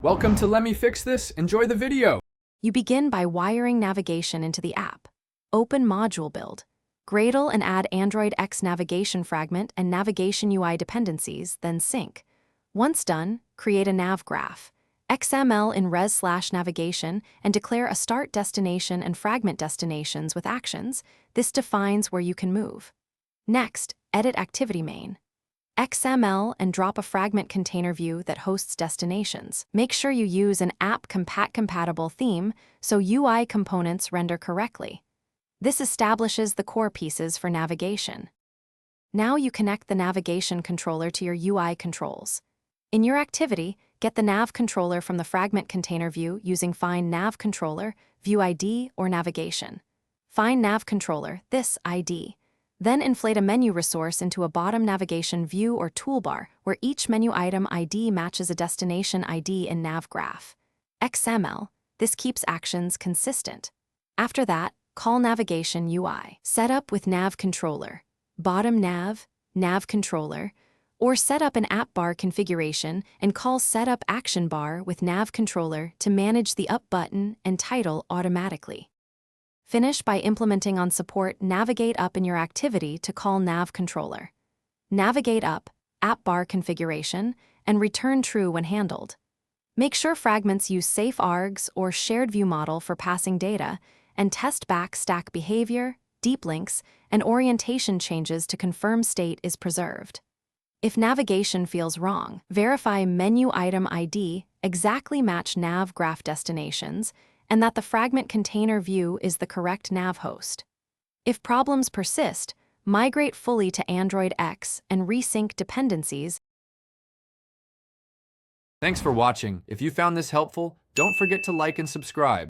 Welcome to Let Me Fix This. Enjoy the video. You begin by wiring navigation into the app. Open Module Build. Gradle and add Android X navigation fragment and navigation UI dependencies, then sync. Once done, create a nav graph. XML in res/navigation and declare a start destination and fragment destinations with actions. This defines where you can move. Next, edit activity main. XML and drop a fragment container view that hosts destinations. Make sure you use an app-compatible theme so UI components render correctly. This establishes the core pieces for navigation. Now you connect the navigation controller to your UI controls. In your activity, get the nav controller from the fragment container view using find nav controller, view ID, or navigation. Find nav controller, this ID. Then inflate a menu resource into a bottom navigation view or toolbar where each menu item ID matches a destination ID in nav graph. XML, this keeps actions consistent. After that, call navigation UI. Setup with nav controller, bottom nav, nav controller, or set up an app bar configuration and call setup action bar with nav controller to manage the up button and title automatically. Finish by implementing on support Navigate Up in your activity to call nav controller. Navigate up, app bar configuration, and return true when handled. Make sure fragments use safe args or shared view model for passing data, and test back stack behavior, deep links, and orientation changes to confirm state is preserved. If navigation feels wrong, verify menu item ID exactly match nav graph destinations, and that the fragment container view is the correct nav host. If problems persist, migrate fully to Android X and resync dependencies. Thanks for watching. If you found this helpful, don't forget to like and subscribe.